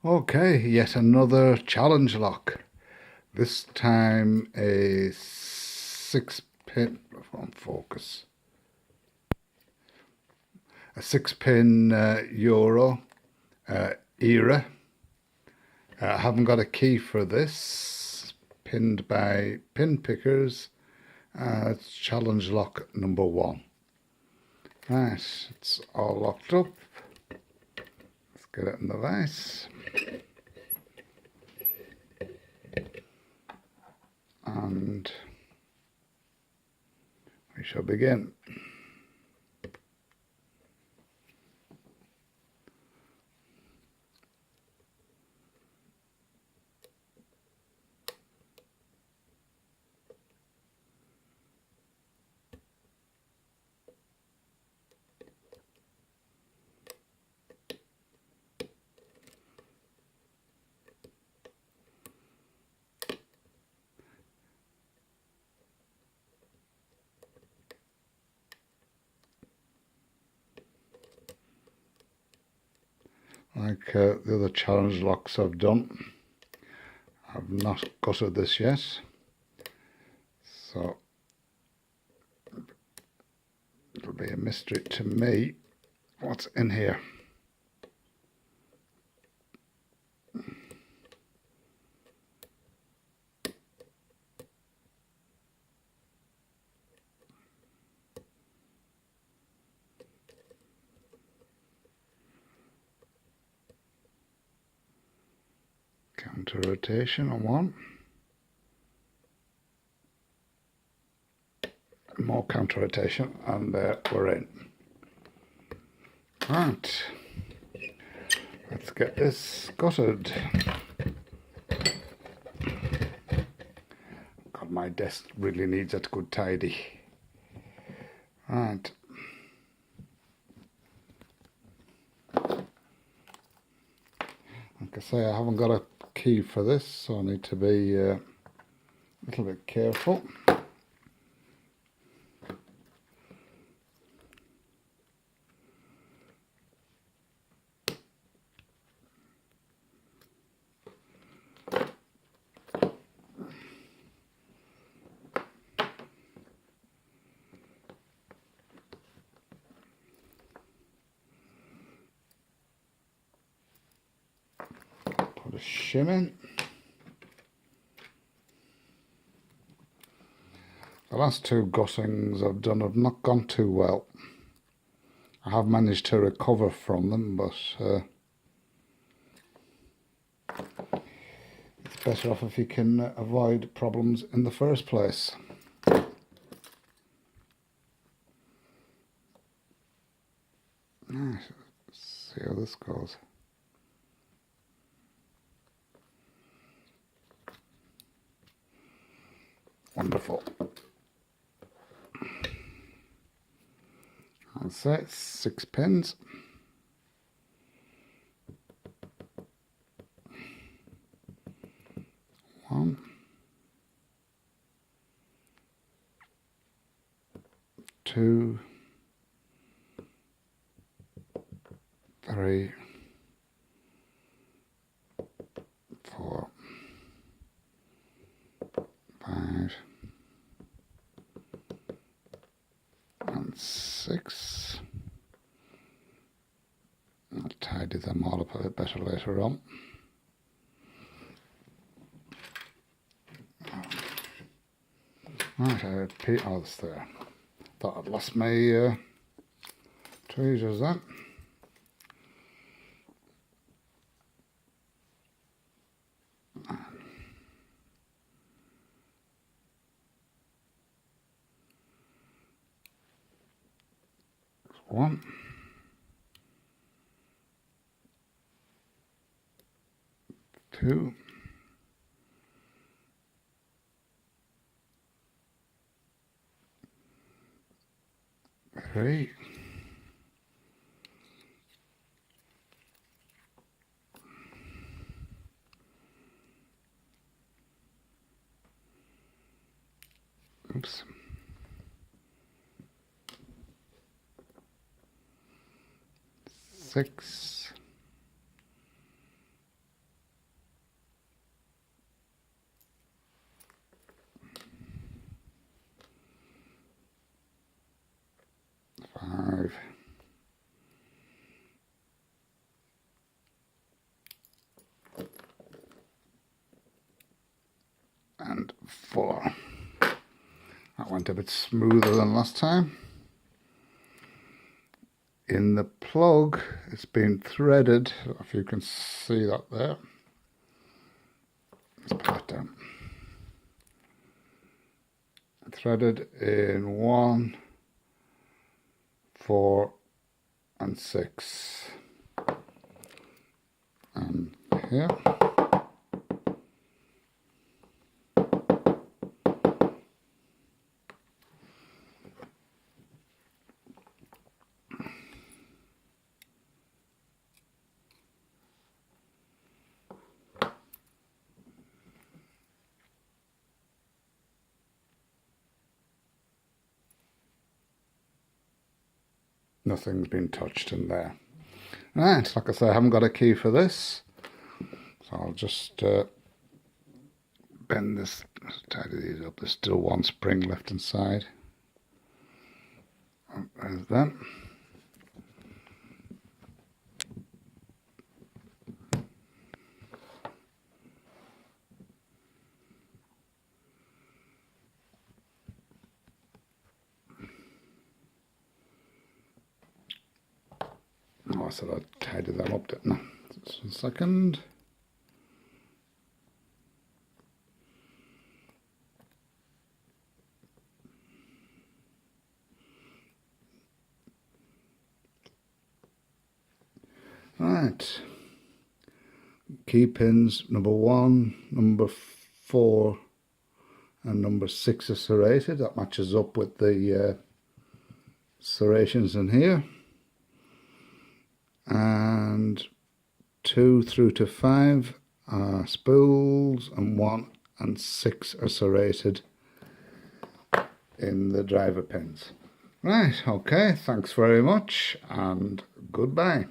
Okay, yet another challenge lock. This time a 6-pin on focus. A 6-pin Euro era. I haven't got a key for this. Pinned by pin pickers. It's challenge lock number 1. Right, it's all locked up. Let's get it in the vise. And we shall begin. Like the other challenge locks I've done, I've not gutted this yet, so it'll be a mystery to me what's in here. Counter rotation on one. More counter rotation, and we're in. Right, let's get this gutted. God, my desk really needs a good tidy. Right. Like I say, I haven't got a key for this, so I need to be a little bit careful. Put a shim in. The last 2 guttings I've done have not gone too well. I have managed to recover from them, but it's better off if you can avoid problems in the first place. Right, let's see how this goes. Wonderful. That's it, 6 pins. One, 2, 3, 4, 5, and 6. I'll tidy them all up a bit better later on. Right, I repeat, oh, it's there. Thought I'd lost my tweezers then. One, 2, 3, 6, and 4. That went a bit smoother than last time. In the plug, it's been threaded, if you can see that there. Let's put it down. Threaded in 1, 4 and 6. And here. Nothing's been touched in there. Right, like I say, I haven't got a key for this, so I'll just bend this, tidy these up. There's still one spring left inside. There's that. Oh, I said I'd tidy that up, didn't I? Just a second. Right. Key pins number 1, number 4 and number 6 are serrated. That matches up with the serrations in here. And 2 through to 5 are spools, and 1 and 6 are serrated in the driver pins. Right, okay, thanks very much and goodbye.